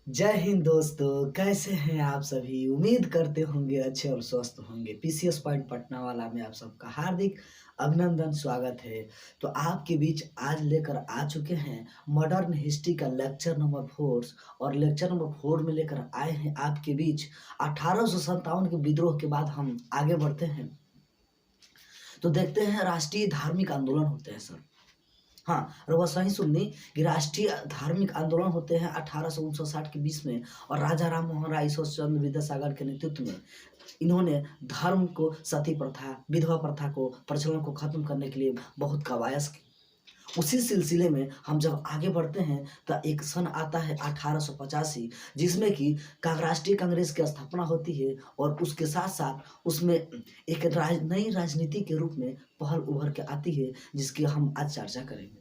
जय हिंद दोस्तों, कैसे हैं आप सभी। उम्मीद करते होंगे अच्छे और स्वस्थ होंगे। पीसीएस पॉइंट पटना वाला में आप सबका हार्दिक अभिनंदन, स्वागत है। तो आपके बीच आज लेकर आ चुके हैं मॉडर्न हिस्ट्री का लेक्चर नंबर 4 और लेक्चर नंबर 4 में लेकर आए हैं आपके बीच 1857 के विद्रोह के बाद हम आगे बढ़ते हैं। तो देखते हैं राष्ट्रीय धार्मिक आंदोलन होते हैं सर। हाँ, और वह सही सुननी कि राष्ट्रीय धार्मिक आंदोलन होते हैं 1859 के बीच में, और राजा राम मोहन राय ईश्वर चंद्र विद्यासागर के नेतृत्व में इन्होंने धर्म को, सती प्रथा, विधवा प्रथा को, प्रचलन को खत्म करने के लिए बहुत कवायद की। उसी सिलसिले में हम जब आगे बढ़ते हैं तो एक सन आता है 1885, जिसमें कि राष्ट्रीय कांग्रेस की स्थापना होती है, और उसके साथ साथ उसमें एक नई राजनीति के रूप में पहल उभर के आती है, जिसकी हम आज चर्चा करेंगे।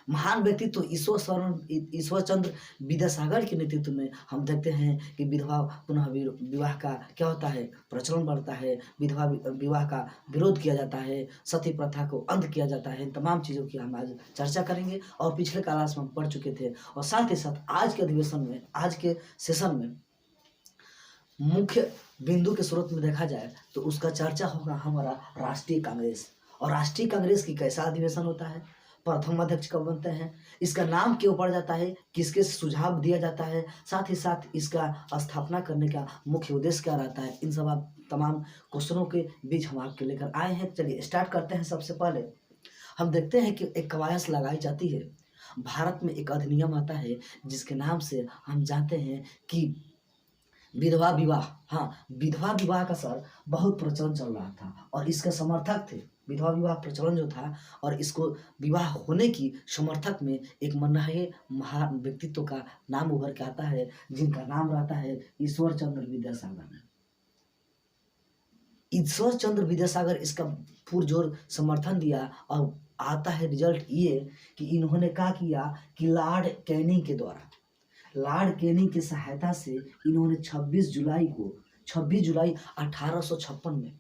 महान व्यक्तित्व ईश्वर चंद्र विद्यासागर के नेतृत्व में हम देखते हैं कि विधवा पुनः विवाह का क्या होता है, प्रचलन बढ़ता है, विधवा विवाह का विरोध किया जाता है, सती प्रथा को अंत किया जाता है। तमाम चीज़ों की हम आज चर्चा करेंगे, और पिछले क्लास में हम पढ़ चुके थे, और साथ ही साथ आज के अधिवेशन में, आज के सेशन में मुख्य बिंदु के स्रोत में देखा जाए तो उसका चर्चा होगा हमारा राष्ट्रीय कांग्रेस। और राष्ट्रीय कांग्रेस की कैसा अधिवेशन होता है, प्रथम अध्यक्ष कब बनते हैं, इसका नाम क्यों पड़ जाता है, किसके सुझाव दिया जाता है, साथ ही साथ इसका स्थापना करने का मुख्य उद्देश्य क्या रहता है, इन सब तमाम क्वेश्चनों के बीच हम आपके लेकर आए हैं। चलिए स्टार्ट करते हैं। सबसे पहले हम देखते हैं कि एक कवायद लगाई जाती है। भारत में एक अधिनियम आता है जिसके नाम से हम जानते हैं कि विधवा विवाह। हाँ, विधवा विवाह का सर बहुत प्रचलन चल रहा था, और इसके समर्थक थे। विधवा विवाह प्रचलन जो था, और इसको विवाह होने की समर्थक में एक मनाहे महान व्यक्तित्व का नाम उभर के आता है, जिनका नाम रहता है ईश्वर चंद्र विद्यासागर। ईश्वर चंद्र विद्यासागर इसका पुरजोर समर्थन दिया, और आता है रिजल्ट ये कि इन्होंने क्या किया कि लॉर्ड कैनिंग के द्वारा, लॉर्ड कैनिंग की सहायता से इन्होंने 26 जुलाई 1856 में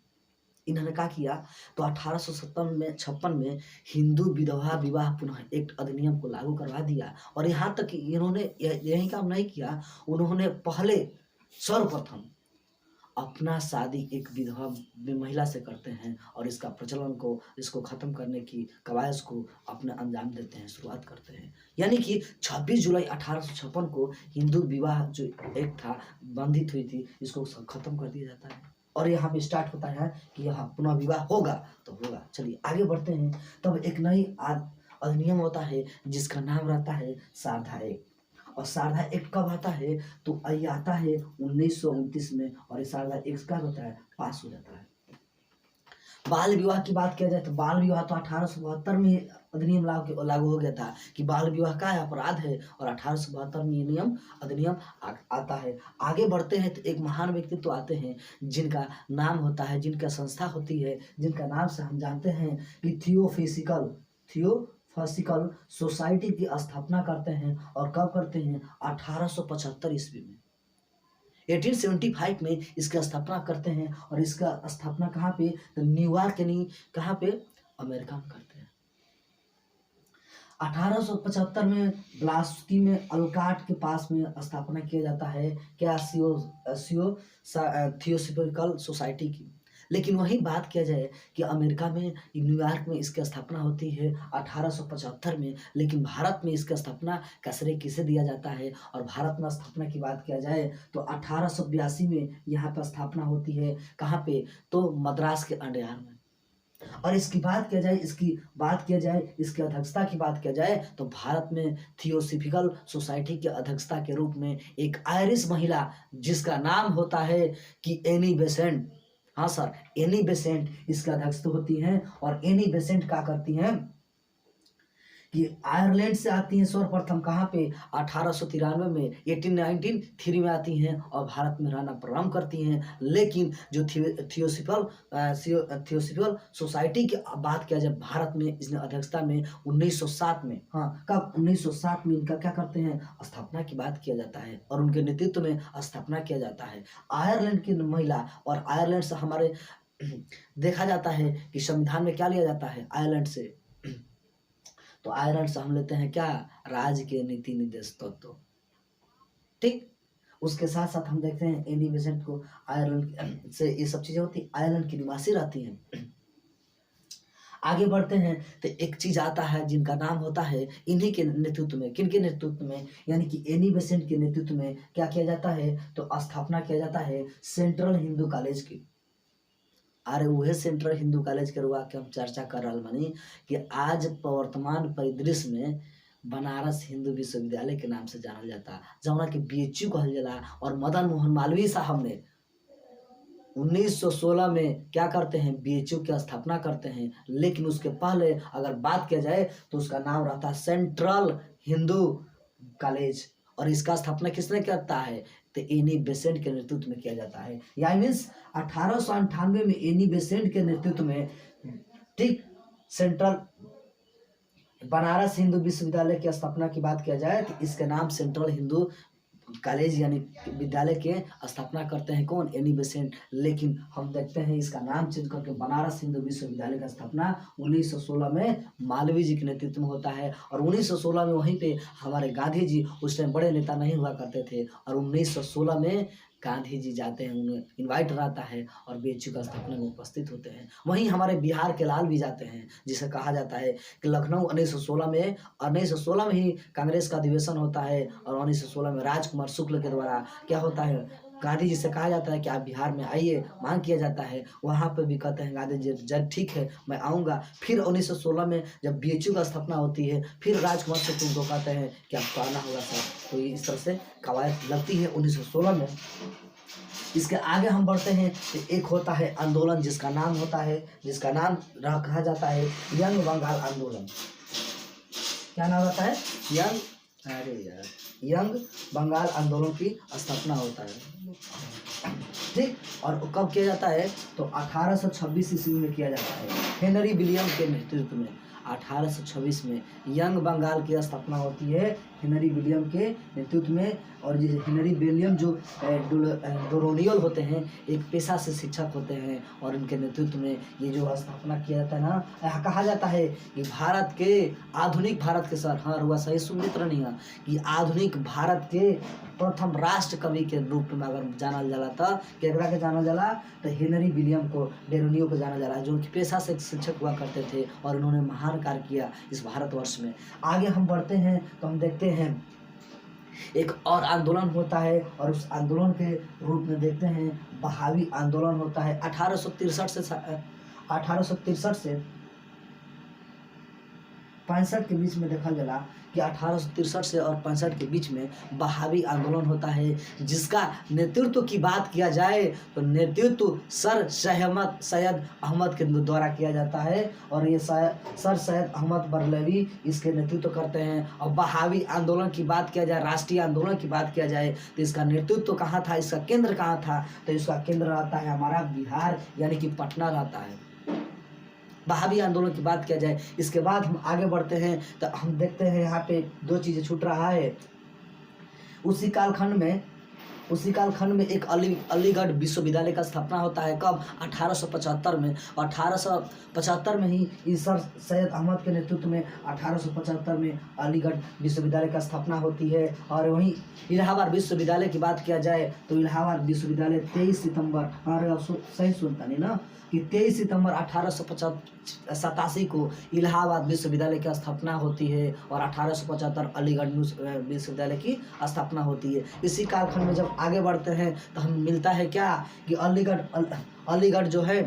इन्होंने क्या किया, तो 1856 में हिंदू विधवा विवाह पुनः एक्ट अधिनियम को लागू करवा दिया। और यहाँ तक कि इन्होंने यही काम नहीं किया, उन्होंने पहले सर्वप्रथम अपना शादी एक विधवा महिला से करते हैं, और इसका प्रचलन को, इसको खत्म करने की कवायद को अपने अंजाम देते हैं, शुरुआत करते हैं। यानी कि 26 जुलाई 1856 को हिंदू विवाह जो एक्ट था, बंधित हुई थी, इसको खत्म कर दिया जाता है, और यहाँ पे स्टार्ट होता है कि यहाँ पुनः विवाह होगा तो होगा। चलिए आगे बढ़ते हैं। तब एक नई अधिनियम होता है जिसका नाम रहता है शारदा एक्ट। और शारदा एक्ट कब आता है, तो ये आता है 1929 में, और ये शारदा एक्ट का होता है, पास हो जाता है। बाल विवाह की बात किया जाए तो बाल विवाह तो 1872 में अधिनियम लागू हो गया था कि बाल विवाह का अपराध है, और 1872 में ये अधिनियम आता है। आगे बढ़ते हैं तो एक महान व्यक्तित्व आते हैं जिनका नाम होता है, जिनका संस्था होती है, जिनका नाम से हम जानते हैं कि थियोसॉफिकल सोसाइटी की स्थापना करते हैं। और कब करते हैं, 1875 ईस्वी में, 1875 में इसकी स्थापना करते हैं। और इसका स्थापना कहाँ पे, तो न्यूयॉर्क, यानी कहाँ पे, अमेरिका में करते हैं। 1875 में ब्लास्की में अल्काट के पास में स्थापना किया जाता है क्या, थियोसॉफिकल सोसाइटी की। लेकिन वही बात किया जाए कि अमेरिका में, न्यूयॉर्क में इसकी स्थापना होती है 1875 में, लेकिन भारत में इसका स्थापना श्रेय किसे दिया जाता है। और भारत में स्थापना की बात किया जाए तो 1882 में यहाँ पर स्थापना होती है। कहाँ पे, तो मद्रास के अंडयार में। और इसकी बात किया जाए, इसकी अध्यक्षता की बात किया जाए तो भारत में थियोसॉफिकल सोसाइटी की अध्यक्षता के रूप में एक आयरिश महिला, जिसका नाम होता है कि एनी बेसेंट। हाँ सर, एनी बेसेंट इसका अध्यक्ष होती हैं। और एनी बेसेंट क्या करती हैं कि आयरलैंड से आती हैं सर्वप्रथम कहाँ पे 1893 में 1893 में आती हैं और भारत में रहना प्रारंभ करती हैं। लेकिन जो थियोसॉफिकल सोसाइटी की बात किया जाए भारत में, इसने अध्यक्षता में 1907 में, हाँ कब 1907 में इनका क्या करते हैं स्थापना की बात किया जाता है और उनके नेतृत्व में स्थापना किया जाता है। आयरलैंड की महिला और आयरलैंड से हमारे देखा जाता है कि संविधान में क्या लिया जाता है आयरलैंड से, तो आयरलैंड से हम लेते हैं क्या राज्य के नीति निर्देश तत्व, ठीक। उसके साथ साथ हम देखते हैं एनी बेसेंट को आयरलैंड से ये सब चीजें होती, आयरलैंड की निवासी रहती हैं। आगे बढ़ते हैं तो एक चीज आता है जिनका नाम होता है इन्हीं के नेतृत्व में, किन के नेतृत्व में, यानी कि एनी बेसेंट के नेतृत्व में क्या किया जाता है, तो स्थापना किया जाता है सेंट्रल हिंदू कॉलेज की। अरे वह सेंट्रल हिंदू कॉलेज के रुआ के हम चर्चा कर रहा मानी कि आज वर्तमान परिदृश्य में बनारस हिंदू विश्वविद्यालय के नाम से जाना जाता, जमुना के BHU कहल जाला। और मदन मोहन मालवीय साहब ने 1916 में क्या करते हैं BHU की स्थापना करते हैं। लेकिन उसके पहले अगर बात किया जाए तो उसका नाम रहता है सेंट्रल हिंदू कॉलेज, और इसका स्थापना किसने करता है, तो एनी बेसेंट के नेतृत्व में किया जाता है। या मीन्स 1898 में एनी बेसेंट के नेतृत्व में, ठीक, सेंट्रल बनारस हिंदू विश्वविद्यालय की स्थापना की बात किया जाए तो इसके नाम सेंट्रल हिंदू कॉलेज यानी विद्यालय के स्थापना करते हैं कौन, एनी बेसेंट। लेकिन हम देखते हैं इसका नाम चेंज करके बनारस हिंदू विश्वविद्यालय का स्थापना 1916 में मालवीय जी के नेतृत्व में होता है। और 1916 में वहीं पे हमारे गांधी जी उस टाइम बड़े नेता नहीं हुआ करते थे, और 1916 में गांधी जी जाते हैं, उन्हें इनवाइट रहता है और BHU का स्थापना में उपस्थित होते हैं। वहीं हमारे बिहार के लाल भी जाते हैं, जिसे कहा जाता है कि लखनऊ 1916 में ही कांग्रेस का अधिवेशन होता है और 1916 में राजकुमार शुक्ल के द्वारा क्या होता है, गांधी जी से कहा जाता है कि आप बिहार में आइए, मांग किया जाता है। वहाँ पे भी कहते हैं गांधी जी जब ठीक है मैं आऊँगा। फिर 1916 में जब BHU का स्थापना होती है, फिर राजकुमार शुक्ल को कहते हैं कि आपको आना होगा सर। तो इस तरह से कवायद लगती है 1916 में। इसके आगे हम बढ़ते हैं तो एक होता है आंदोलन जिसका नाम कहा जाता है यंग बंगाल आंदोलन। क्या नाम होता है, यंग बंगाल आंदोलन की स्थापना होता है, ठीक। और कब किया जाता है, तो 1826 ईस्वी में किया जाता है हेनरी विलियम के नेतृत्व में। 1826 में यंग बंगाल की स्थापना होती है हेनरी विलियम के नेतृत्व में। और ये हेनरी विलियम जो डोरोनियल होते हैं, एक पेशा से शिक्षक होते हैं, और इनके नेतृत्व में ये जो स्थापना किया जाता है ना, कहा जाता है कि भारत के आधुनिक भारत के सर, हाँ रुआ सही सुन मित्र नहीं है, कि आधुनिक भारत के प्रथम राष्ट्र कवि के रूप में अगर जानल जाला था, केकरा के जानल जाला, तो हेनरी विलियम को डेरोनियो को जाना जाला, जो उनकी पेशा से शिक्षक हुआ करते थे और उन्होंने महान कार्य किया इस भारतवर्ष में। आगे हम बढ़ते हैं तो हम देखते हैं एक और आंदोलन होता है, और उस आंदोलन के रूप में देखते हैं बहावी आंदोलन होता है 1863 से 65 के बीच में। देखा गया कि 1863 से और 65 के बीच में बहावी आंदोलन होता है, जिसका नेतृत्व की बात किया जाए तो नेतृत्व सर सैयद अहमद के द्वारा किया जाता है, और ये सर सैयद अहमद बरलवी इसके नेतृत्व करते हैं। और बहावी आंदोलन की बात किया जाए, राष्ट्रीय आंदोलन की बात किया जाए, तो इसका नेतृत्व कहाँ था, इसका केंद्र कहाँ था, तो इसका केंद्र रहता है हमारा बिहार यानी कि पटना रहता है। बहावी आंदोलन की बात किया जाए, इसके बाद हम आगे बढ़ते हैं तो हम देखते हैं यहाँ पे दो चीज़ें छूट रहा है। उसी कालखंड में एक अलीगढ़ विश्वविद्यालय का स्थापना होता है। कब, 1875 में। 1875 में ही सर सैयद अहमद के नेतृत्व में 1875 में अलीगढ़ विश्वविद्यालय का स्थापना होती है। और वहीं इलाहाबाद विश्वविद्यालय की बात किया जाए तो इलाहाबाद विश्वविद्यालय 23 सितंबर, सही सुनता नहीं ना, कि 23 सितंबर 1887 को इलाहाबाद विश्वविद्यालय की स्थापना होती है और 1875 अलीगढ़ विश्वविद्यालय की स्थापना होती है। इसी कालखंड में जब आगे बढ़ते हैं तो हम मिलता है क्या कि अलीगढ़ जो है,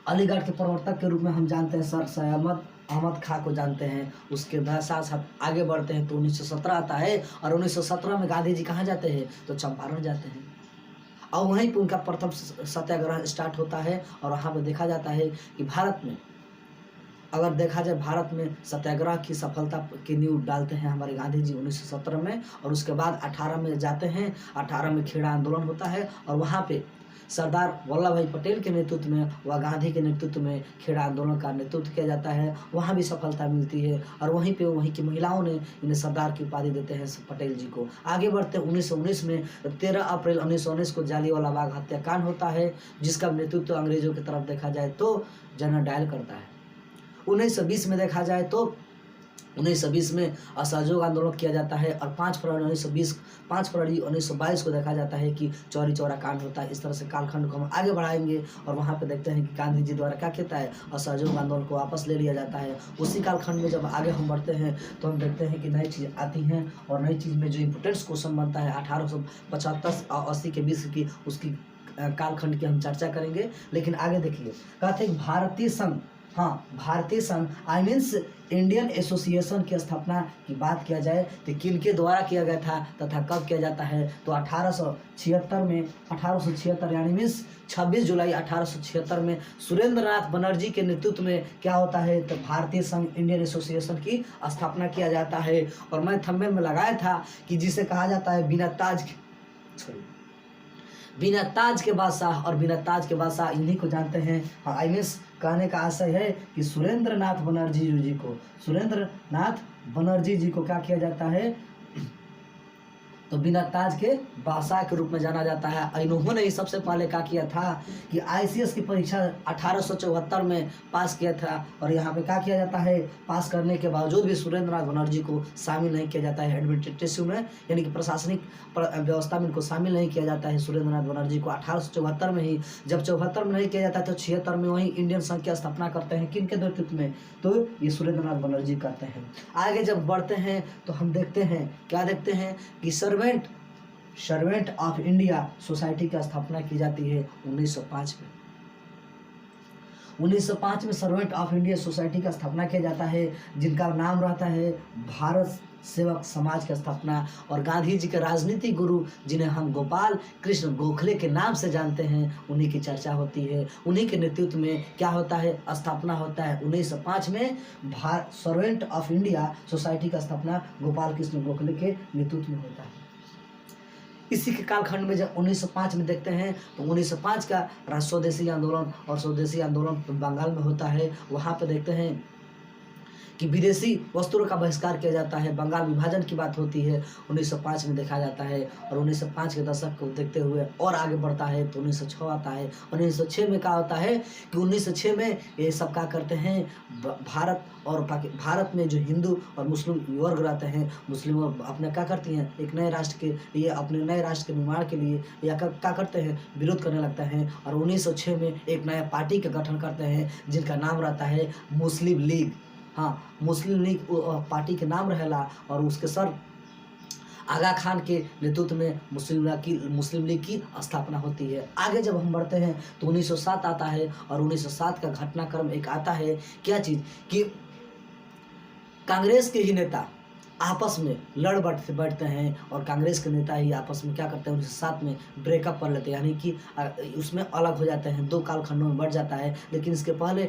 अलीगढ़ के प्रवर्तक के रूप में हम जानते हैं सर सैयद अहमद खां को जानते हैं। उसके बाद साथ साथ आगे बढ़ते हैं तो 1917 आता है, और 1917 में गांधी जी कहाँ जाते हैं, तो चंपारण जाते हैं, और वहीं पर उनका प्रथम सत्याग्रह स्टार्ट होता है। और वहाँ पर देखा जाता है कि भारत में अगर देखा जाए भारत में सत्याग्रह की सफलता की नींव डालते हैं हमारे गांधी जी 1917 में, और उसके बाद 18 में जाते हैं, 18 में खेड़ा आंदोलन होता है और वहाँ पे सरदार वल्लभ भाई पटेल के नेतृत्व में व गांधी के नेतृत्व में खेड़ा आंदोलन का नेतृत्व किया जाता है, वहाँ भी सफलता मिलती है और वहीं पे वहीं की महिलाओं ने इन्हें सरदार की उपाधि देते हैं पटेल जी को। आगे बढ़ते 1919 में 13 अप्रैल 1919 को जालियांवाला बाग हत्याकांड होता है, जिसका नेतृत्व अंग्रेजों की तरफ देखा जाए तो जनरल डायल करता है। 1920 में देखा जाए तो 1920 में असहयोग आंदोलन किया जाता है और 5 फरवरी 1922 को देखा जाता है कि चौरी चौरा कांड होता है। इस तरह से कालखंड को हम आगे बढ़ाएंगे और वहाँ पे देखते हैं कि गांधी जी द्वारा क्या कहता है, असहयोग आंदोलन को वापस ले लिया जाता है। उसी कालखंड में जब आगे हम बढ़ते हैं तो हम देखते हैं कि नई चीज़ आती हैं और नई चीज़ में जो इम्पोर्टेंस क्वेश्चन बनता है 1875 और 80 के बीच की उसकी कालखंड की हम चर्चा करेंगे। लेकिन आगे देखिए, कहते हैं भारतीय संघ, भारतीय संघ आई मीन्स इंडियन एसोसिएशन की स्थापना की बात किया जाए तो किनके द्वारा किया गया था तथा कब किया जाता है, तो 1876 यानी मीन्स 26 जुलाई 1876 में सुरेंद्र नाथ बनर्जी के नेतृत्व में क्या होता है, तो भारतीय संघ इंडियन एसोसिएशन की स्थापना किया जाता है। और मैं थंबनेल में लगाया था कि जिसे कहा जाता है बिना ताज के बादशाह, और बिना ताज के बादशाह इन्हीं को जानते हैं। आई मीन्स कहने का आशय है कि सुरेंद्र नाथ बनर्जी जी को क्या किया जाता है, तो बिना ताज के बादशाह के रूप में जाना जाता है। इन्होंने ही सबसे पहले क्या किया था कि आईसीएस की परीक्षा 1874 में पास किया था और यहाँ पे क्या किया जाता है, पास करने के बावजूद भी सुरेंद्र नाथ बनर्जी को शामिल नहीं किया जाता है एडमिनिस्ट्रेटिव में, यानी कि प्रशासनिक व्यवस्था में इनको शामिल नहीं किया जाता है सुरेंद्र नाथ बनर्जी को 1874 में ही। जब 74 में नहीं किया जाता तो 76 में वही इंडियन संघ की स्थापना करते हैं, किन के नेतृत्व में, तो ये सुरेंद्र नाथ बनर्जी करते हैं। आगे जब बढ़ते हैं तो हम देखते हैं, क्या देखते हैं कि सर्वेंट ऑफ इंडिया सोसाइटी की स्थापना की जाती है 1905 में। 1905 में सर्वेंट ऑफ इंडिया सोसाइटी का स्थापना किया जाता है, जिनका नाम रहता है भारत सेवक समाज की स्थापना। और गांधी जी के राजनीतिक गुरु जिन्हें हम गोपाल कृष्ण गोखले के नाम से जानते हैं, उन्हीं की चर्चा होती है। उन्हीं के नेतृत्व में क्या होता है, स्थापना होता है 1905 में सर्वेंट ऑफ इंडिया सोसाइटी का स्थापना गोपाल कृष्ण गोखले के नेतृत्व में होता है। इसी के कालखंड में जब 1905 में देखते हैं तो 1905 का स्वदेशी आंदोलन, और स्वदेशी आंदोलन बंगाल में होता है। वहाँ पे देखते हैं कि विदेशी वस्त्रों का बहिष्कार किया जाता है, बंगाल विभाजन की बात होती है 1905 में देखा जाता है। और 1905 के दशक को देखते हुए और आगे बढ़ता है तो 1906 आता है। 1906 में क्या होता है कि 1906 में ये सब क्या करते हैं, भारत में जो हिंदू और मुस्लिम वर्ग रहते हैं, मुस्लिम अपने क्या करती हैं, एक नए राष्ट्र के लिए, अपने नए राष्ट्र के निर्माण के लिए या क्या करते हैं, विरोध करने लगते हैं। और 1906 में एक नया पार्टी का गठन करते हैं जिनका नाम रहता है मुस्लिम लीग। मुस्लिम लीग पार्टी के नाम रहेला और उसके सर आगा खान के नेतृत्व में मुस्लिम लीग की स्थापना होती है। आगे जब हम बढ़ते हैं तो 1907 आता है और 1907 का घटनाक्रम एक आता है, क्या चीज़ कि कांग्रेस के ही नेता आपस में लड़ बैठते हैं और कांग्रेस के नेता ही आपस में क्या करते हैं, 1907 में ब्रेकअप कर लेते हैं, यानी कि उसमें अलग हो जाते हैं, दो कालखंडों में बढ़ जाता है। लेकिन इसके पहले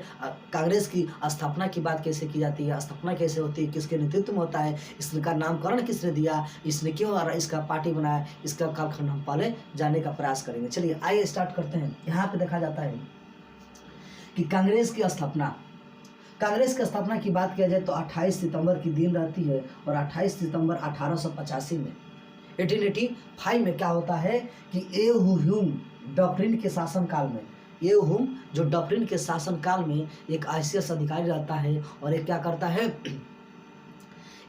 कांग्रेस की स्थापना की बात कैसे की जाती है, स्थापना कैसे होती है, किसके नेतृत्व में होता है, इसका नामकरण किसने दिया, इसने क्यों इसका पार्टी बनाया, इसका कालखंड हम पहले जानने का प्रयास करेंगे। चलिए आइए स्टार्ट करते हैं। यहाँ पे देखा जाता है कि कांग्रेस की स्थापना की बात किया जाए तो 28 सितंबर की दिन रहती है और 28 सितंबर 1885 में 1885 में क्या होता है कि ह्यूम डॉक्ट्रिन के शासनकाल में, जो डॉक्ट्रिन के शासनकाल में एक आईसीएस अधिकारी रहता है और एक क्या करता है,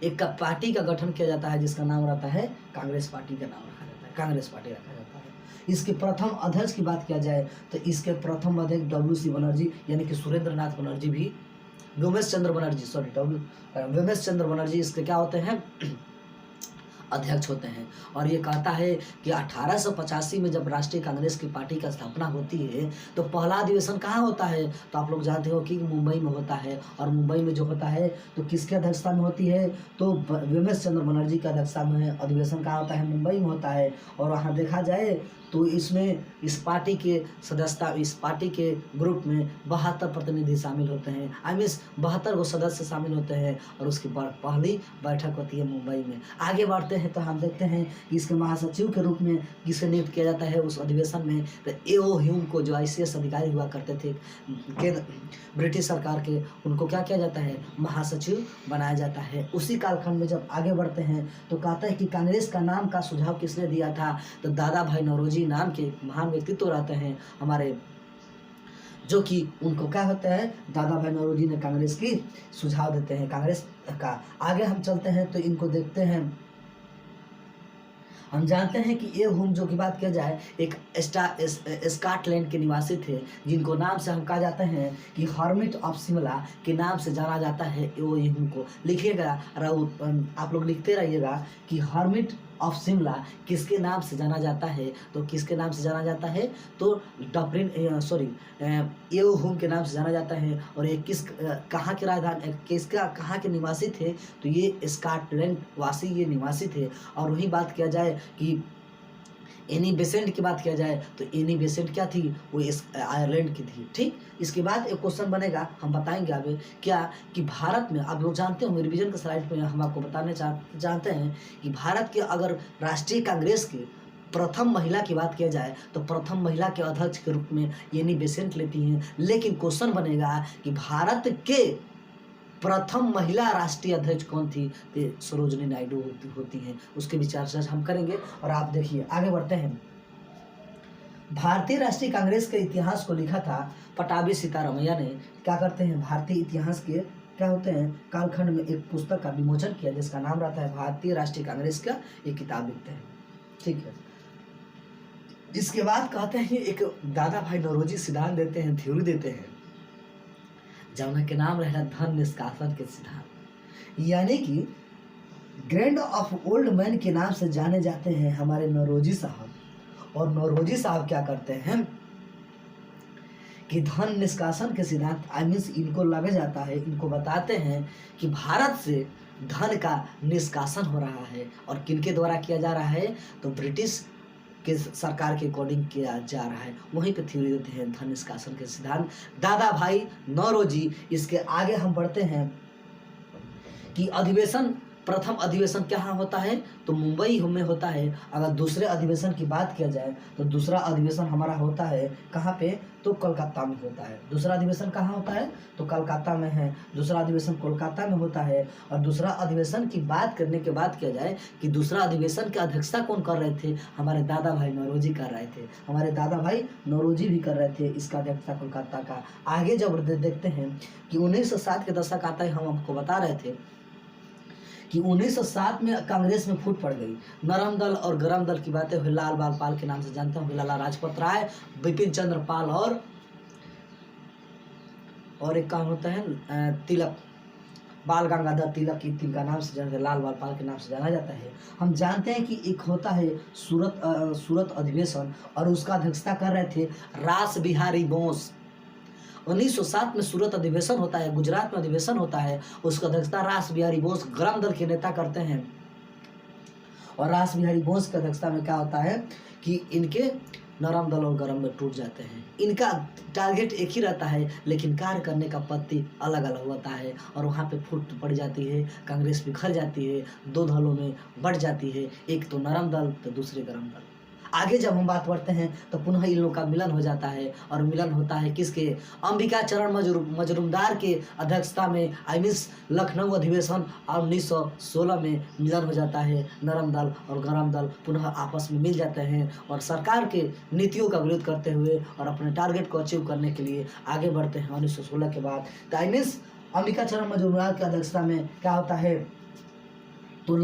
एक पार्टी का गठन किया जाता है जिसका नाम रहता है कांग्रेस पार्टी का नाम रखा जाता है, कांग्रेस पार्टी रखा जाता है। इसके प्रथम अध्यक्ष की बात किया जाए तो इसके प्रथम अध्यक्ष WC बनर्जी यानी कि सुरेंद्र नाथ बनर्जी भी व्योमेश चंद्र बनर्जी इसके क्या होते हैं, अध्यक्ष होते हैं। और ये कहता है कि 1885 में जब राष्ट्रीय कांग्रेस की पार्टी का स्थापना होती है तो पहला अधिवेशन कहाँ होता है, तो आप लोग जानते हो कि मुंबई में होता है। और मुंबई में जो होता है तो किसके अध्यक्षता में होती है, तो व्योमेश चंद्र बनर्जी की अध्यक्षता में अधिवेशन कहाँ होता है, मुंबई में होता है। और वहाँ देखा जाए तो इसमें इस पार्टी के सदस्यता, इस पार्टी के ग्रुप में 72 प्रतिनिधि शामिल होते हैं। आई मीन्स 72 वो सदस्य शामिल होते हैं और उसकी पहली बैठक होती है मुंबई में। आगे बढ़ते हैं तो हम देखते हैं कि इसके महासचिव के रूप में किसे नियुक्त किया जाता है उस अधिवेशन में। तो ए.ओ. ह्यूम को, जो ICS अधिकारी हुआ करते थे ब्रिटिश सरकार के, उनको क्या किया जाता है, महासचिव बनाया जाता है। उसी कालखंड में जब आगे बढ़ते हैं तो कहता है कि कांग्रेस का नाम का सुझाव किसने दिया था, तो दादा भाई नौरोजी नाम के महान व्यक्तित्व रहते हैं हमारे, जो कि उनको क्या होता है, दादा भाई नौरोजी ने कांग्रेस की सुझाव देते हैं कांग्रेस का। आगे हम चलते हैं तो इनको देखते हैं। हम जानते हैं कि ये ह्यूम, जो की बात किया जाए, एक स्कॉटलैंड के निवासी थे, जिनको नाम से हम कहा जाते हैं कि हर्मिट ऑफ शिमला के नाम से जाना जाता है। ए.ओ. ह्यूम को लिखिएगा, आप लोग लिखते रहिएगा कि हर्मिट ऑफ शिमला किसके नाम से जाना जाता है, तो किसके नाम से जाना जाता है, तो ए.ओ. ह्यूम के नाम से जाना जाता है। और ये कहाँ के राजधानी, कहाँ के निवासी थे, तो ये स्कॉटलैंड वासी ये निवासी थे। और वही बात किया जाए कि एनी बेसेंट की बात किया जाए तो एनी बेसेंट क्या थी, वो आयरलैंड की थी। ठीक, इसके बाद एक क्वेश्चन बनेगा, हम बताएंगे आगे क्या कि भारत में, आप लोग जानते होंगे, रिवीजन के स्लाइड में हम आपको बताने जानते हैं कि भारत के अगर राष्ट्रीय कांग्रेस के प्रथम महिला की बात किया जाए तो प्रथम महिला के अध्यक्ष के रूप में एनी बेसेंट लेती हैं। लेकिन क्वेश्चन बनेगा कि भारत के प्रथम महिला राष्ट्रीय अध्यक्ष कौन थी, तो सरोजिनी नायडू होती हैं। उसके विचार से हम करेंगे। और आप देखिए, आगे बढ़ते हैं। भारतीय राष्ट्रीय कांग्रेस के इतिहास को लिखा था पटाभी सीतारमैया ने। क्या करते हैं, भारतीय इतिहास के क्या होते हैं, कालखंड में एक पुस्तक का विमोचन किया जिसका नाम रहता है भारतीय राष्ट्रीय कांग्रेस का, एक किताब लिखते हैं। ठीक है, इसके बाद कहते हैं एक दादा भाई नौरोजी सिद्धांत देते हैं, थ्योरी देते हैं, जमुना के नाम रहेगा धन निष्कासन के सिद्धांत। यानी कि ग्रैंड ऑफ ओल्ड मैन के नाम से जाने जाते हैं हमारे नौरोजी साहब। और नौरोजी साहब क्या करते हैं कि धन निष्कासन के सिद्धांत, आई मीन्स इनको लग जाता है, इनको बताते हैं कि भारत से धन का निष्कासन हो रहा है। और किनके द्वारा किया जा रहा है, तो ब्रिटिश के सरकार के अकॉर्डिंग किया जा रहा है। वहीं पे थ्योरी देते हैं धन निष्कासन के सिद्धांत दादा भाई नौरोजी। इसके आगे हम बढ़ते हैं कि अधिवेशन, प्रथम अधिवेशन कहाँ होता है, तो मुंबई में होता है। अगर दूसरे अधिवेशन की बात किया जाए तो दूसरा अधिवेशन हमारा होता है कहाँ पे, तो कोलकाता में होता है। दूसरा अधिवेशन कहाँ होता है, तो कोलकाता में है। दूसरा अधिवेशन कोलकाता में होता है। और दूसरा अधिवेशन की बात करने के बाद किया जाए कि दूसरा अधिवेशन की अध्यक्षता कौन कर रहे थे, हमारे दादा भाई नौरोजी कर रहे थे। हमारे दादा भाई नौरोजी भी कर रहे थे इसका अध्यक्षता कोलकाता का। आगे जब देखते हैं कि 1907 के दशक आता है, हम आपको बता रहे थे कि 1907 में कांग्रेस में फूट पड़ गई। नरम दल और गरम दल की बातें हुई। लाल बाल पाल के नाम से जानते होंगे, लाला लाजपत राय, बिपिन चंद्र पाल और एक काम होता है तिलक, बाल गंगाधर तिलक की तिनका नाम से जानते, लाल बाल पाल के नाम से जाना जाता है। हम जानते हैं कि एक होता है सूरत अधिवेशन, और उसका अध्यक्षता कर रहे थे रास बिहारी बोस। 1907 में सूरत अधिवेशन होता है, गुजरात में अधिवेशन होता है, उसका अध्यक्षता रास बिहारी बोस गरम दल के नेता करते हैं। और रास बिहारी बोस की अध्यक्षता में क्या होता है कि इनके नरम दल और गरम दल टूट जाते हैं। इनका टारगेट एक ही रहता है, लेकिन कार्य करने का पद्धति अलग अलग होता है। और वहाँ पे फूट पड़ जाती है, कांग्रेस बिखर जाती है, दो दलों में बढ़ जाती है, एक तो नरम दल तो दूसरे गरम दल। आगे जब हम बात करते हैं तो पुनः इन लोगों का मिलन हो जाता है। और मिलन होता है किसके, अंबिका चरण मजरूमदार के अध्यक्षता में, आई मीन्स लखनऊ अधिवेशन। और 1916 में मिलन हो जाता है। नरम दल और गरम दल पुनः आपस में मिल जाते हैं और सरकार के नीतियों का विरोध करते हुए और अपने टारगेट को अचीव करने के लिए आगे बढ़ते हैं। 1916 के बाद तो आई मीन्स अंबिका चरण मजरूमदार की अध्यक्षता में क्या होता है, तो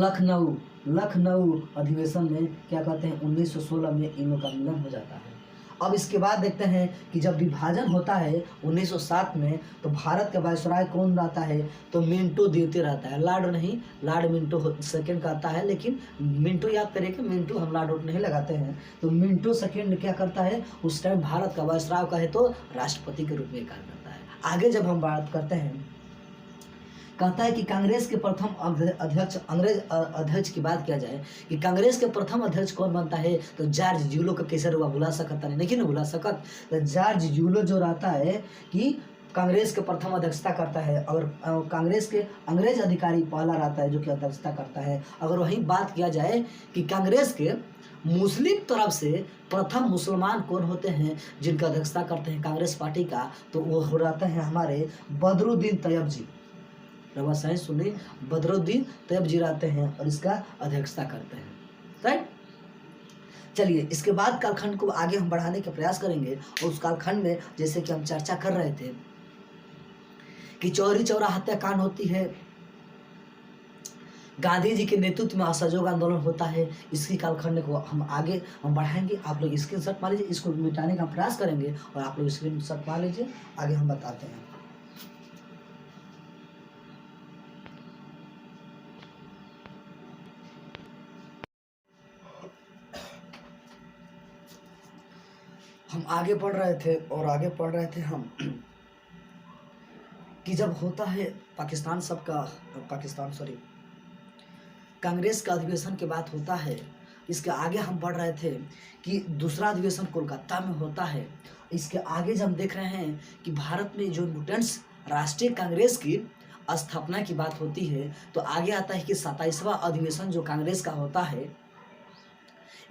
लखनऊ अधिवेशन में क्या कहते हैं, 1916 में इन लोगों का मिलन हो जाता है। अब इसके बाद देखते हैं कि जब विभाजन होता है 1907 में, तो भारत का वायसराय कौन रहता है, तो मिंटो द्वितीय रहता है। लार्ड नहीं, लार्ड मिंटो सेकंड का आता है, लेकिन मिंटो याद करिए कि मिंटो हम लार्ड नहीं लगाते हैं। तो मिंटो सेकंड क्या करता है, उस टाइम भारत का वायसराय का है तो राष्ट्रपति के रूप में कार्य करता है। आगे जब हम बात करते हैं कहता है कि कांग्रेस के प्रथम अध्यक्ष अध्यक्ष की बात किया जाए कि कांग्रेस के प्रथम अध्यक्ष कौन बनता है, तो जॉर्ज यूलो को कैसे हुआ भुला सकता नहीं, लेकिन भुला सकत। तो जॉर्ज यूलो जो रहता है कि कांग्रेस के प्रथम अध्यक्षता करता है, और कांग्रेस के अंग्रेज अधिकारी पहला रहता है जो कि अध्यक्षता करता है। अगर वहीं बात किया जाए कि कांग्रेस के मुस्लिम तरफ से प्रथम मुसलमान कौन होते हैं जिनका अध्यक्षता करते हैं कांग्रेस पार्टी का, तो वो हो रहते हैं हमारे बदरुद्दीन तैयब जी। रवा साइंस सुनिए, बदरुद्दीन तैयब जी रहते हैं और इसका अध्यक्षता करते हैं, राइट। चलिए इसके बाद कालखंड को आगे हम बढ़ाने का प्रयास करेंगे, और उस कालखंड में जैसे कि हम चर्चा कर रहे थे कि चौरी चौरा हत्याकांड होती है, गांधी जी के नेतृत्व में असहयोग आंदोलन होता है, इसकी कालखंड को हम आगे बढ़ाएंगे। आप लोग स्क्रीनशॉट मार लीजिए, इसको मिटाने का प्रयास करेंगे और आप लोग स्क्रीनशॉट मार लीजिए, आगे हम बताते हैं। हम आगे पढ़ रहे थे और आगे पढ़ रहे थे हम कि जब होता है कांग्रेस का अधिवेशन के बाद होता है, इसके आगे हम पढ़ रहे थे कि दूसरा अधिवेशन कोलकाता में होता है। इसके आगे जब हम देख रहे हैं कि भारत में जो म्यूटेंट्स राष्ट्रीय कांग्रेस की स्थापना की बात होती है, तो आगे आता है कि 27वां अधिवेशन जो कांग्रेस का होता है,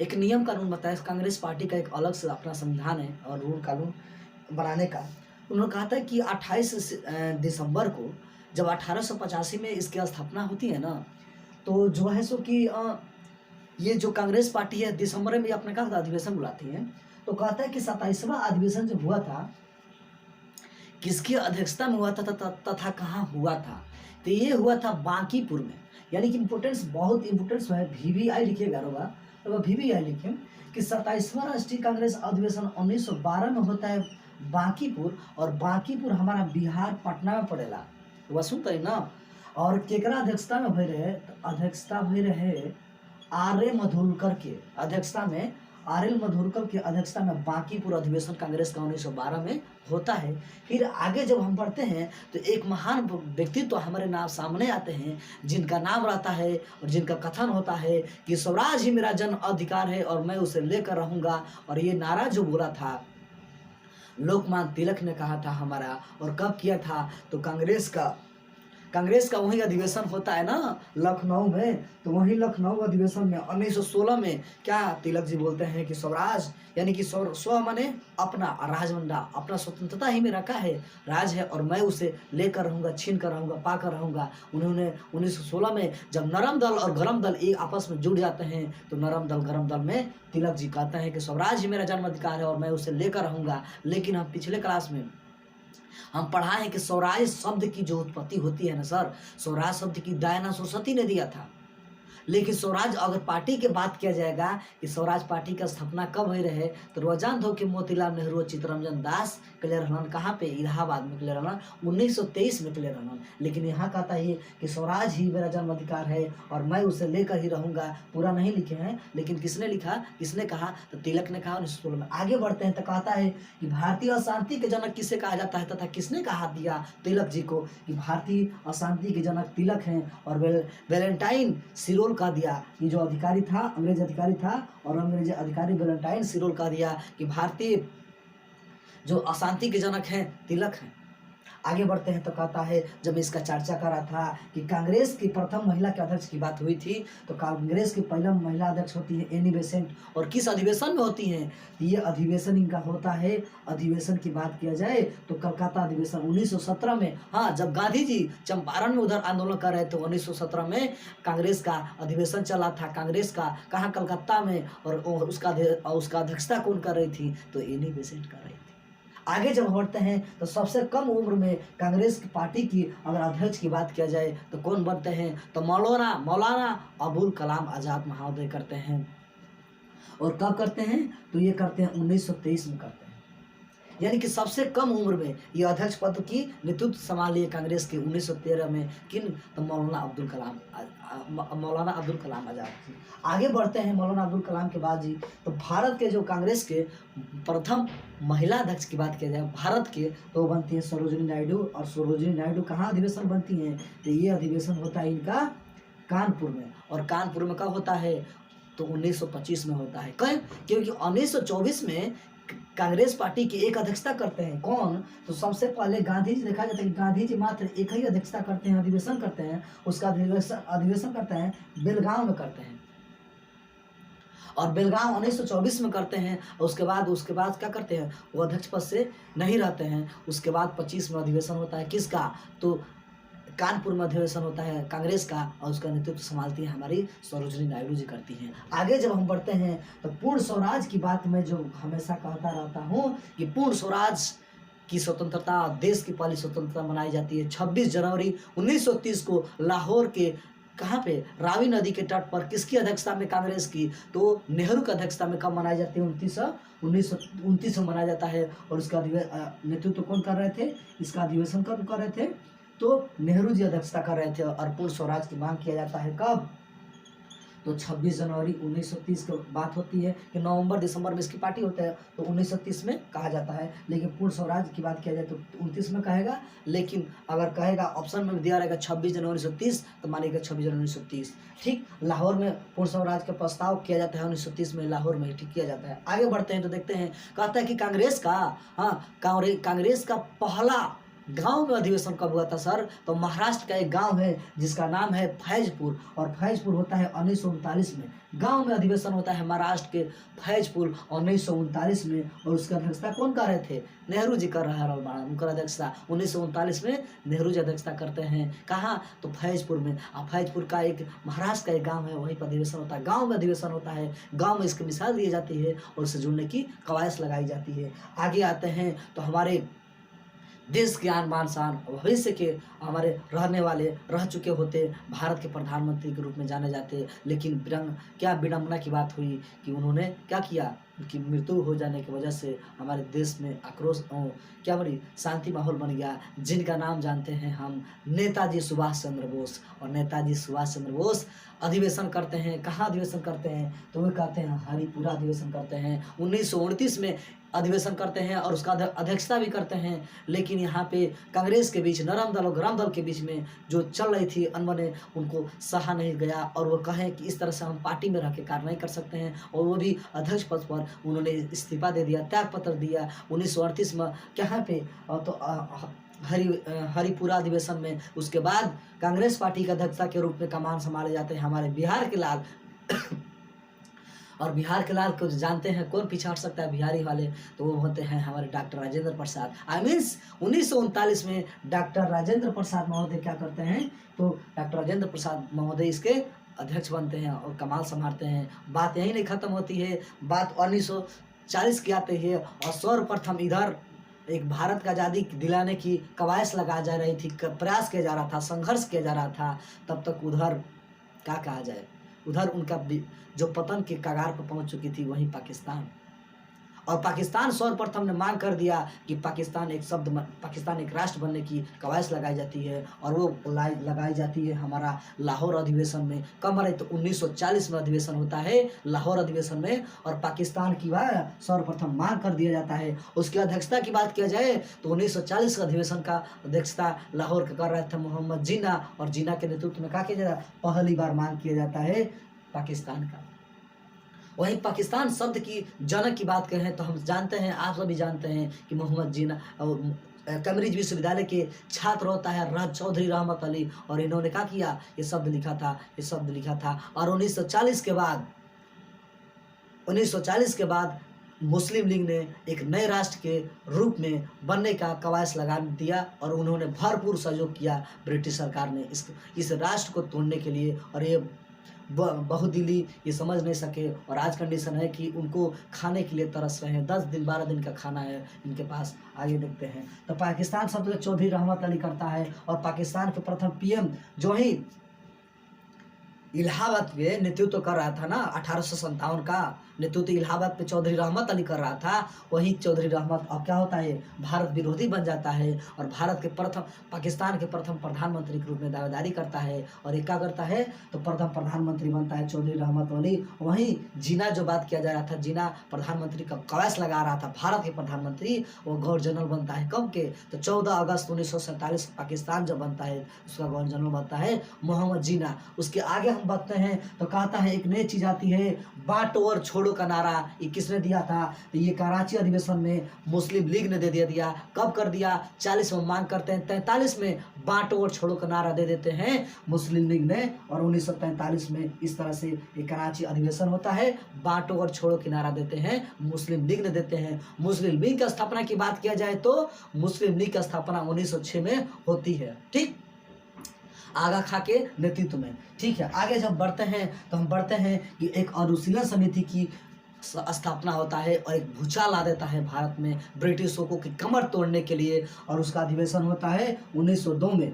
एक नियम कानून बताया। कांग्रेस पार्टी का एक अलग से अपना संविधान है और रूल कानून बनाने का। उन्होंने कहा था कि 28 दिसंबर को जब 1885 में इसकी स्थापना होती है ना, तो जो है सो कि ये जो कांग्रेस पार्टी है दिसंबर में अपने का अधिवेशन बुलाती है। तो कहता है कि 27वां अधिवेशन जो हुआ था किसकी अध्यक्षता में हुआ था तथा कहाँ हुआ था, तो ये हुआ था बांकीपुर में। यानी कि इम्पोर्टेंस बहुत इम्पोर्टेंस है, VVI लिखिएगा होगा, तो VVI लिखें कि 27वां राष्ट्रीय कांग्रेस अधिवेशन 1912 में होता है बांकीपुर, और बांकीपुर हमारा बिहार पटना में पड़ेला, वह सुनते हैं ना। और केकरा अध्यक्षता में भय रहे, तो अध्यक्षता भय रहे आर्य मधुरकर के अध्यक्षता में, RL मधुरकर की अध्यक्षता में बांकीपुर अधिवेशन कांग्रेस का 1912 में होता है। फिर आगे जब हम बढ़ते हैं तो एक महान व्यक्तित्व हमारे नाम सामने आते हैं, जिनका नाम रहता है और जिनका कथन होता है कि स्वराज ही मेरा जन्म अधिकार है और मैं उसे लेकर रहूँगा। और ये नारा जो बोला था लोकमान्य तिलक ने कहा था हमारा, और कब किया था, तो कांग्रेस का वही अधिवेशन होता है ना लखनऊ में, तो वही लखनऊ अधिवेशन में 1916 में क्या तिलक जी बोलते हैं कि स्वराज यानी कि स्व माने अपना, राजमंडा अपना स्वतंत्रता ही मेरा का है, राज है और मैं उसे लेकर रहूँगा, छीन कर रहूँगा, पा कर रहूँगा। उन्होंने 1916 में जब नरम दल और गरम दल एक आपस में जुड़ जाते हैं, तो नरम दल गरम दल में तिलक जी कहते हैं कि स्वराज ही मेरा जन्म अधिकार है और मैं उसे लेकर रहूँगा। लेकिन हम पिछले क्लास में हम पढ़ा है कि स्वराज शब्द की जो उत्पत्ति होती है ना सर, स्वराज शब्द की डायना सरस्वती ने दिया था। लेकिन स्वराज अगर पार्टी की बात किया जाएगा कि स्वराज पार्टी का स्थापना कब हुई रहे, तो रोजान धो के मोतीलाल नेहरू और चित्तरंजन दास क्लियर रहन कहाँ पे, इलाहाबाद में क्लियर रहन, 1923 में क्लियर रहन। लेकिन यहाँ कहता है कि स्वराज ही मेरा जन्म अधिकार है और मैं उसे लेकर ही रहूँगा, पूरा नहीं लिखे हैं, लेकिन किसने लिखा, किसने कहा, तो तिलक ने कहा 1916 में। आगे बढ़ते हैं तो कहता है कि भारतीय अशांति के जनक किसे कहा जाता है तथा किसने कहा दिया तिलक जी को कि भारतीय अशांति के जनक तिलक हैं, और वैलेंटाइन सिरोल का दिया। ये जो अधिकारी था अंग्रेज अधिकारी था, और अंग्रेज अधिकारी वैलेंटाइन सिरोल का दिया कि भारतीय जो अशांति के जनक हैं तिलक हैं। आगे बढ़ते हैं तो कहता है जब इसका चर्चा करा था कि कांग्रेस की प्रथम महिला के अध्यक्ष की बात हुई थी, तो कांग्रेस की पहला महिला अध्यक्ष होती है एनी बेसेंट, और किस अधिवेशन में होती हैं, ये अधिवेशन इनका होता है। अधिवेशन की बात किया जाए तो कलकत्ता अधिवेशन 1917 में। हाँ, जब गांधी जी चंपारण में उधर आंदोलन कर रहे थे 1917 में कांग्रेस का अधिवेशन चला था, कांग्रेस का कहाँ, कलकत्ता में, और उसका अध्यक्षता कौन कर रही थी, तो एनी बेसेंट कर रही थी। आगे जब बढ़ते हैं तो सबसे कम उम्र में कांग्रेस की पार्टी की अगर अध्यक्ष की बात किया जाए तो कौन बनते हैं, तो मौलाना अबुल कलाम आज़ाद महोदय करते हैं। और कब करते हैं, तो ये करते हैं 1923 में करते हैं। यानी कि सबसे कम उम्र में ये अध्यक्ष पद की नेतृत्व संभाली कांग्रेस के 1913 में किन? तो मौलाना अब्दुल कलाम आज़ाद जी। आगे बढ़ते हैं मौलाना अब्दुल कलाम के बाद जी, तो भारत के जो कांग्रेस के प्रथम महिला अध्यक्ष की बात किया जाए भारत के, तो वो बनती है सरोजिनी नायडू। और सरोजिनी नायडू कहाँ अधिवेशन बनती हैं? तो ये अधिवेशन होता है इनका कानपुर में। और कानपुर में कब होता है? तो 1925 में होता है। क्यों? क्योंकि 1924 में कांग्रेस पार्टी की एक अध्यक्षता करते हैं कौन? तो सबसे पहले गांधी जी। देखा जाता है कि गांधी जी मात्र एक ही अध्यक्षता करते हैं, अधिवेशन करते हैं। उसका अधिवेशन करते हैं बेलगांव में करते हैं, और बेलगांव 1924 में करते हैं। और उसके बाद क्या करते हैं? वो अध्यक्ष पद से नहीं रहते हैं। उसके बाद 25 में अधिवेशन होता है किसका? तो कानपुर में अधिवेशन होता है कांग्रेस का, और उसका नेतृत्व संभालती है हमारी सरोजिनी नायडू जी करती हैं। आगे जब हम बढ़ते हैं तो पूर्ण स्वराज की बात मैं जो हमेशा कहता रहता हूँ कि पूर्ण स्वराज की स्वतंत्रता, देश की पहली स्वतंत्रता मनाई जाती है 26 जनवरी 1930 को लाहौर के कहाँ पे? रावी नदी के तट पर। किसकी अध्यक्षता में? कांग्रेस की। तो नेहरू की अध्यक्षता में कब मनाई जाती है? 1929 में मनाया जाता है। और उसका नेतृत्व कौन कर रहे थे? इसका अधिवेशन कब कर रहे थे? तो नेहरू जी अध्यक्षता कर रहे थे। और पूर्ण स्वराज की मांग किया जाता है कब? तो 26 जनवरी 1930 की बात होती है कि नवंबर दिसंबर में इसकी पार्टी होता है, तो 1930 में कहा जाता है। लेकिन पूर्ण स्वराज की बात किया जाए तो 29 में कहेगा। लेकिन अगर कहेगा ऑप्शन में दिया रहेगा 26 जनवरी 1930, तो मानेगा 26 जनवरी 1930। ठीक, लाहौर में पूर्ण स्वराज का प्रस्ताव किया जाता है 1930 में, लाहौर में ठीक किया जाता है। आगे बढ़ते हैं तो देखते हैं, कहता है कि कांग्रेस का पहला गांव में अधिवेशन कब हुआ था सर? तो महाराष्ट्र का एक गांव है जिसका नाम है फैजपुर, और फैजपुर होता है 1939 में। गांव में अधिवेशन होता है महाराष्ट्र के फैजपुर 1939 में। और उसकी अध्यक्षता कौन कर रहे थे? नेहरू जी कर रहा है। उनका अध्यक्षता 1939 में नेहरू जी अध्यक्षता करते हैं। कहाँ? तो फैजपुर में। और फैजपुर का एक महाराष्ट्र का एक गाँव है, वहीं पर अधिवेशन होता है। गाँव में अधिवेशन होता है, गाँव में इसकी मिसाल दी जाती है और उससे जुड़ने की कवायद लगाई जाती है। आगे आते हैं तो हमारे देश के आन बान शान भविष्य के हमारे रहने वाले रह चुके होते भारत के प्रधानमंत्री के रूप में जाने जाते। लेकिन क्या विडम्बना की बात हुई कि उन्होंने क्या किया? उनकी मृत्यु हो जाने की वजह से हमारे देश में आक्रोश क्या बड़ी शांति माहौल बन गया, जिनका नाम जानते हैं हम नेताजी सुभाष चंद्र बोस। और नेताजी सुभाष चंद्र बोस अधिवेशन करते हैं। कहाँ अधिवेशन करते हैं? तो वे कहते हैं हरिपुरा अधिवेशन करते हैं। 1929 में अधिवेशन करते हैं और उसका अध्यक्षता भी करते हैं। लेकिन यहाँ पे कांग्रेस के बीच नरम दल और गरम दल के बीच में जो चल रही थी अनबने, उनको सहा नहीं गया। और वो कहें कि इस तरह से हम पार्टी में रह के कार्य नहीं कर सकते हैं। और वो भी अध्यक्ष पद पर उन्होंने इस्तीफा दे दिया, त्याग पत्र दिया 1938 में। कहाँ पे? तो हरिपुरा अधिवेशन में। उसके बाद कांग्रेस पार्टी के अध्यक्षता के रूप में कमान संभाले जाते हैं हमारे बिहार के लाल। और बिहार के लाल को जानते हैं, कौन पीछे हट सकता है बिहारी वाले? तो वो होते हैं हमारे डॉक्टर राजेंद्र प्रसाद। 1939 में डॉक्टर राजेंद्र प्रसाद महोदय क्या करते हैं? तो डॉक्टर राजेंद्र प्रसाद महोदय इसके अध्यक्ष बनते हैं और कमाल संभालते हैं। बात यहीं नहीं खत्म होती है, बात 1940 की आती है। और सर्वप्रथम इधर एक भारत का आज़ादी दिलाने की कवायद लगा जा रही थी, प्रयास किया जा रहा था, संघर्ष किया जा रहा था। तब तक उधर क्या कहा जाए, उधर उनका जो पतन के कगार पर पहुंच चुकी थी वहीं पाकिस्तान। और पाकिस्तान सर्वप्रथम ने मांग कर दिया कि पाकिस्तान एक राष्ट्र बनने की कवायद लगाई जाती है। और वो लगाई जाती है हमारा लाहौर अधिवेशन में। कब मरे? तो 1940 में अधिवेशन होता है लाहौर अधिवेशन में। और पाकिस्तान की वह सर्वप्रथम मांग कर दिया जाता है। उसकी अध्यक्षता की बात किया जाए तो 1940 का अधिवेशन का अध्यक्षता लाहौर का कर रहे थे मोहम्मद जिन्ना। और जिन्ना के नेतृत्व में क्या किया जाता है? पहली बार मांग किया जाता है पाकिस्तान का। वहीं पाकिस्तान शब्द की जनक की बात करें तो हम जानते हैं, आप सभी जानते हैं कि मोहम्मद जिन्ना कैम्ब्रिज विश्वविद्यालय के छात्र होता है राज चौधरी रहमत अली। और इन्होंने क्या किया? ये शब्द लिखा था। और 1940 के बाद मुस्लिम लीग ने एक नए राष्ट्र के रूप में बनने का कवायद लगा दिया। और उन्होंने भरपूर सहयोग किया ब्रिटिश सरकार ने इस राष्ट्र को तोड़ने के लिए। और ये बहुदिली ये समझ नहीं सके। और आज कंडीशन है कि उनको खाने के लिए तरस रहे हैं। 10 दिन 12 दिन का खाना है इनके पास। आगे देखते हैं तो पाकिस्तान शब्द चौधरी रहमत अली करता है। और पाकिस्तान के प्रथम पीएम जो ही इलाहाबाद पे नेतृत्व कर रहा था ना, 1857 का नेतृत्व इलाहाबाद पे चौधरी रहमत अली कर रहा था। वही चौधरी रहमत अब क्या होता है, भारत विरोधी बन जाता है और भारत के प्रथम पाकिस्तान के प्रथम प्रधानमंत्री के रूप में दावेदारी करता है। और एक क्या करता है, तो प्रथम प्रधानमंत्री बनता है चौधरी रहमत अली। वहीं जिन्ना जो बात किया जा रहा था, जिन्ना प्रधानमंत्री का कवायद लगा रहा था भारत के प्रधानमंत्री, वो गवर्नर जनरल बनता है कब के, तो 14 अगस्त 1947 पाकिस्तान जब बनता है उसका गवर्नर जनरल बनता है मोहम्मद जिन्ना। उसके आगे हम बढ़ते हैं तो कहता है एक नई चीज आती है, बांटो और छोड़ो का नारा। ये किसने दिया था, तो ये कराची अधिवेशन में मुस्लिम लीग ने दे दिया। कब कर दिया, 40 में मांग करते हैं, 43 में बांटो और छोड़ो का नारा दे देते हैं मुस्लिम लीग ने। और 1943 में इस तरह से ये कराची अधिवेशन होता है, बांटो और छोड़ो की नारा देते हैं मुस्लिम लीग ने देते हैं। मुस्लिम लीग की स्थापना की बात किया जाए तो मुस्लिम लीग की स्थापना 1906 में होती है, ठीक, आगा खा के नेतृत्व में। ठीक है, आगे जब बढ़ते हैं तो हम बढ़ते हैं कि एक अनुशीलन समिति की स्थापना होता है और एक भूचाल आ देता है भारत में ब्रिटिशों को की कमर तोड़ने के लिए। और उसका अधिवेशन होता है 1902 में,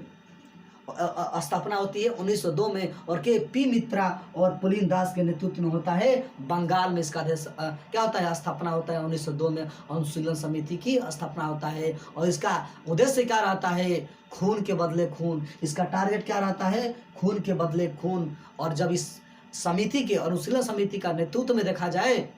स्थापना होती है 1902 में। और के पी मित्रा और पुलिन दास के नेतृत्व में होता है बंगाल में इसका क्या होता है, स्थापना होता है 1902 में। अनुशीलन समिति की स्थापना होता है और इसका उद्देश्य क्या रहता है, खून के बदले खून। इसका टारगेट क्या रहता है, खून के बदले खून। और जब इस समिति के, अनुशीलन समिति का नेतृत्व में देखा जाए,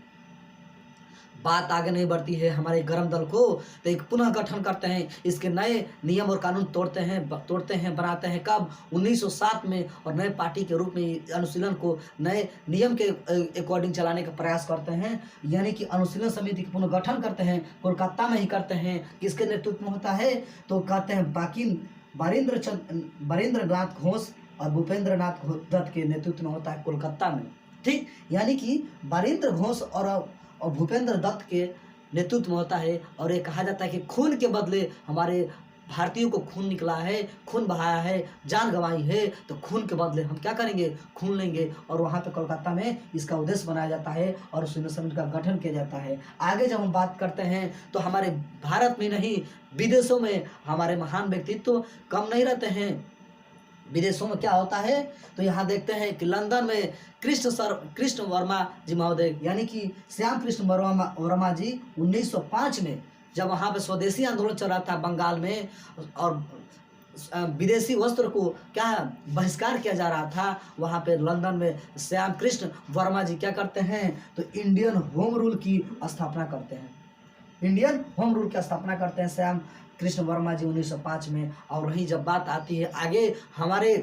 बात आगे नहीं बढ़ती है हमारे गरम दल को, तो एक पुनः गठन करते हैं, इसके नए नियम और कानून तोड़ते हैं बनाते हैं कब, 1907 में। और नए पार्टी के रूप में अनुशीलन को नए नियम के अकॉर्डिंग चलाने का प्रयास करते हैं। यानी कि अनुशीलन समिति का पुनर्गठन करते हैं, कोलकाता में ही करते हैं। किसके नेतृत्व में होता है, तो कहते हैं बरिंद्र नाथ घोष और भूपेंद्र नाथ दत्त के नेतृत्व में होता है कोलकाता में, ठीक। यानी कि बरिंद्र घोष और भूपेंद्र दत्त के नेतृत्व में होता है। और ये कहा जाता है कि खून के बदले हमारे भारतीयों को खून निकला है, खून बहाया है, जान गंवाई है, तो खून के बदले हम क्या करेंगे, खून लेंगे। और वहाँ पे कोलकाता में इसका उद्देश्य बनाया जाता है और उस समिति का गठन किया जाता है। आगे जब हम बात करते हैं तो हमारे भारत में नहीं, विदेशों में हमारे महान व्यक्तित्व कम नहीं रहते हैं। विदेशों में क्या होता है, तो यहाँ देखते हैं कि लंदन में कृष्ण वर्मा जी महोदय, यानी कि श्याम कृष्ण वर्मा जी 1905 में जब वहाँ पे स्वदेशी आंदोलन चल रहा था बंगाल में और विदेशी वस्त्र को क्या बहिष्कार किया जा रहा था, वहाँ पे लंदन में श्याम कृष्ण वर्मा जी क्या करते हैं, तो इंडियन होम रूल की स्थापना करते हैं। इंडियन होम रूल की स्थापना करते हैं श्याम कृष्ण वर्मा जी 1905 में। और वहीं जब बात आती है आगे, हमारे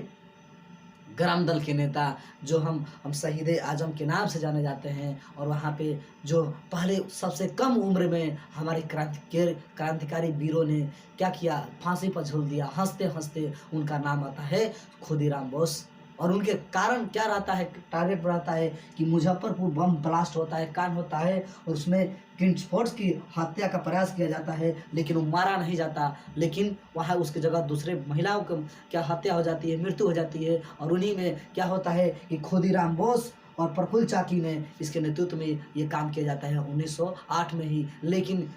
ग्राम दल के नेता जो हम शहीद आजम के नाम से जाने जाते हैं, और वहाँ पे जो पहले सबसे कम उम्र में हमारे क्रांतिकारी वीरों ने क्या किया, फांसी पर झूल दिया, हंसते हंसते उनका नाम आता है खुदीराम बोस। और उनके कारण क्या रहता है, टारगेट रहता है कि मुजफ्फरपुर बम ब्लास्ट होता है, कांड होता है, और उसमें किंग्सफोर्ड की हत्या का प्रयास किया जाता है, लेकिन वो मारा नहीं जाता, लेकिन वहाँ उसकी जगह दूसरे महिलाओं को क्या हत्या हो जाती है, मृत्यु हो जाती है। और उन्हीं में क्या होता है कि खुदीराम बोस और प्रफुल्ल चाकी ने इसके नेतृत्व में ये काम किया जाता है 1908 में ही। लेकिन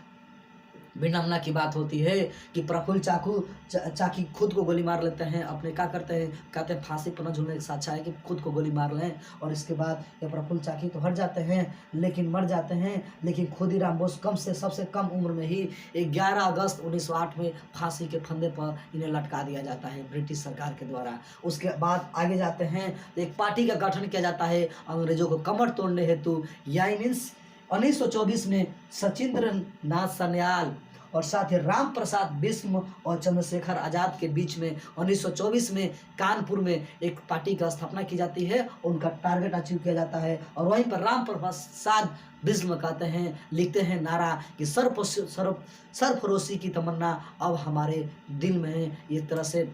विडम्बना की बात होती है कि प्रफुल्ल चाकी खुद को गोली मार लेते हैं, अपने क्या करते हैं, कहते हैं फांसी पर न झूलने से अच्छा है कि खुद को गोली मार लें। और इसके बाद ये प्रफुल्ल चाकी तो हट जाते हैं, लेकिन मर जाते हैं। लेकिन खुदीराम बोस सबसे कम उम्र में ही 11 अगस्त 1908 में फांसी के फंदे पर इन्हें लटका दिया जाता है ब्रिटिश सरकार के द्वारा। उसके बाद आगे जाते हैं तो एक पार्टी का गठन किया जाता है अंग्रेजों को कमर तोड़ने हेतु। यानी मीन्स 1924 में सचिंद्र नाथ सन्याल और साथ ही राम प्रसाद बिस्म और चंद्रशेखर आज़ाद के बीच में 1924 में कानपुर में एक पार्टी का स्थापना की जाती है। उनका टारगेट अचीव किया जाता है। और वहीं पर राम प्रसाद बिस्म कहते हैं, लिखते हैं नारा कि सरफरोशी की तमन्ना अब हमारे दिल में है। इस तरह से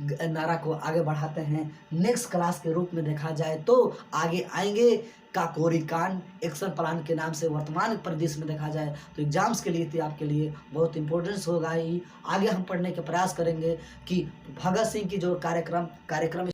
नारा को आगे बढ़ाते हैं। नेक्स्ट क्लास के रूप में देखा जाए तो आगे आएंगे काकोरी कांड एक्शन प्लान के नाम से वर्तमान परिदृश्य में देखा जाए तो एग्जाम्स के लिए आपके लिए बहुत इंपॉर्टेंस होगा ही। आगे हम पढ़ने के प्रयास करेंगे कि भगत सिंह की जो कार्यक्रम